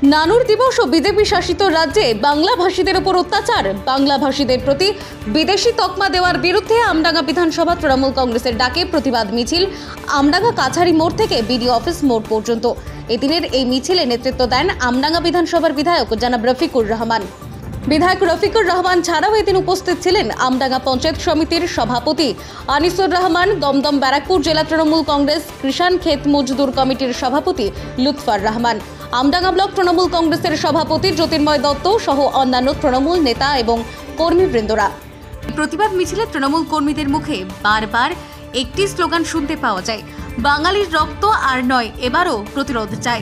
নানুর দিবস ও বিজেপি শাসিত রাজ্যে বাংলা ভাষীদের উপর অত্যাচার, বাংলা ভাষীদের প্রতি বিদেশি তকমা দেওয়ার বিরুদ্ধে আমডাঙ্গা বিধানসভা তৃণমূল কংগ্রেসের ডাকে প্রতিবাদ মিছিল আমডাঙ্গা কাছারি মোড় থেকে বিডিও অফিস মোড় পর্যন্ত। এদিনের এই মিছিলে নেতৃত্ব দেন আমডাঙ্গা বিধানসভার বিধায়ক জনাব রফিকুর রহমান। বিধায়ক রফিকুর রহমান ছাড়াও এদিন উপস্থিত ছিলেন আমডাঙ্গা পঞ্চায়েত সমিতির সভাপতি আনিসুর রহমান, দমদম ব্যারাকপুর জেলা তৃণমূল কংগ্রেস কৃষাণ ক্ষেত মজদুর কমিটির সভাপতি লুৎফার রহমান, আমডাঙ্গা ব্লক তৃণমূল কংগ্রেসের সভাপতি জ্যোতির্ময় দত্ত সহ অন্যান্য তৃণমূল নেতা এবং কর্মীবৃন্দরা। প্রতিবাদ মিছিলে তৃণমূল কর্মীদের মুখে বারবার একটি স্লোগান শুনতে পাওয়া যায়, বাঙালির রক্ত আর নয়, এবারও প্রতিরোধ চাই।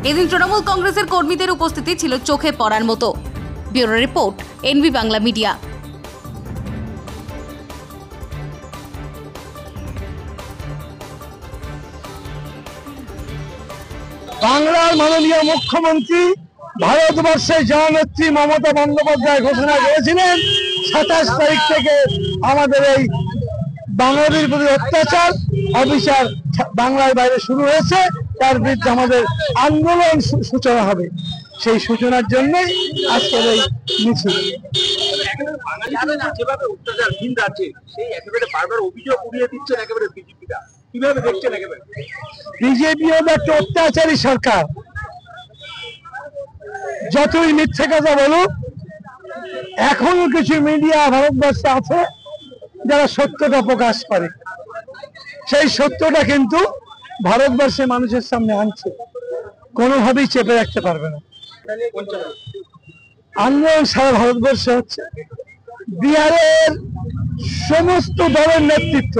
এদিন তৃণমূল কংগ্রেসের কর্মীদের উপস্থিতি ছিল চোখে পড়ার মতো। Bureau report, NB Bangla media. বাংলার মাননীয় মুখ্যমন্ত্রী ভারতবর্ষের জননেত্রী মমতা বন্দ্যোপাধ্যায় ঘোষণা করেছিলেন 27 তারিখ থেকে আমাদের এই বাঙালির প্রতি অত্যাচার অবিচার বাংলার বাইরে শুরু হয়েছে, তার বিরুদ্ধে আমাদের আন্দোলন সূচনা হবে। সেই সূচনার জন্যই আজকের এই মিছিল। বিজেপি হলো একটা অত্যাচারী সরকার। যতই মিথ্যে কথা বলুক, এখনো কিছু মিডিয়া ভারতবর্ষে আছে যারা সত্যটা প্রকাশ করে। সেই সত্যটা কিন্তু ভারতবর্ষের মানুষের সামনে আনছে, কোনোভাবেই চেপে রাখতে পারবে না। আন্দোলন সারা ভারতবর্ষে হচ্ছে। বিহারের সমস্ত দলের নেতৃত্ব,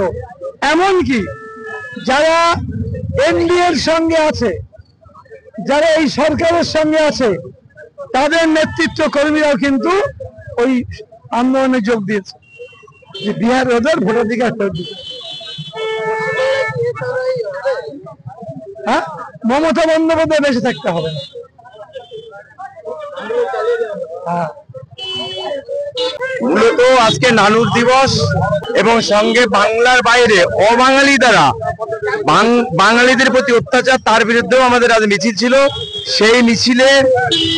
এমনকি যারা এনডিএর সঙ্গে আছে, যারা এই সরকারের সঙ্গে আছে, তাদের নেতৃত্ব কর্মীরাও কিন্তু ওই আন্দোলনে যোগ দিয়েছে যে বিহার ওদের ভোটাধিকার ফেরত দিতে। হ্যাঁ, মমতা বন্দ্যোপাধ্যায় বেঁচে থাকতে হবে না। মূলত আজকে নানুর দিবস এবং সঙ্গে বাংলার বাইরে অবাঙালি দ্বারা বাঙালিদের প্রতি অত্যাচার, তার বিরুদ্ধেও আমাদের আজ মিছিল ছিল। সেই মিছিলে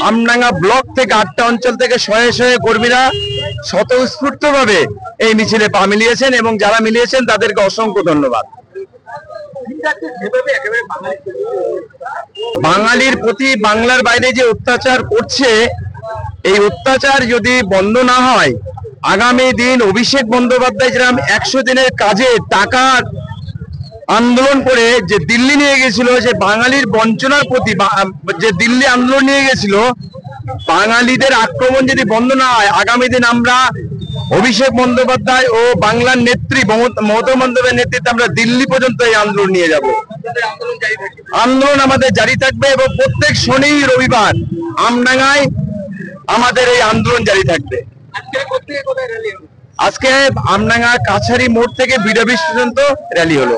আমডাঙ্গা ব্লক থেকে 8টা অঞ্চল থেকে শয়ে শয়ে কর্মীরা স্বতঃস্ফূর্তভাবে এই মিছিলে পা মিলিয়েছেন এবং যারা মিলিয়েছেন তাদেরকে অসংখ্য ধন্যবাদ। বাঙালির প্রতি বাংলার বাইরে যে অত্যাচার করছে, এই অত্যাচার যদি বন্ধ না হয়, আগামী দিন অভিষেক বন্দ্যোপাধ্যায় যেরকম 100 দিনের কাজে টাকা আন্দোলন করে যে দিল্লি নিয়ে গেছিল, যে বাঙালির বঞ্চনার প্রতি যে দিল্লি আন্দোলন নিয়ে গেছিল, বাঙালিদের আক্রমণ যদি বন্ধ না হয়, আগামী দিন আমরা অভিষেক বন্দ্যোপাধ্যায় ও বাংলার নেত্রী মমতা বন্দ্যোপাধ্যায়ের নেতৃত্বে আমরা দিল্লি পর্যন্ত এই আন্দোলন নিয়ে যাব। আন্দোলন আমাদের জারি থাকবে এবং প্রত্যেক শনি রবিবার আমডাঙ্গায় আমাদের এই আন্দোলন জারি থাকবে। আজকে আমডাঙ্গা কাছারি মোড় থেকে বিডিও অফিস পর্যন্ত র্যালি হলো।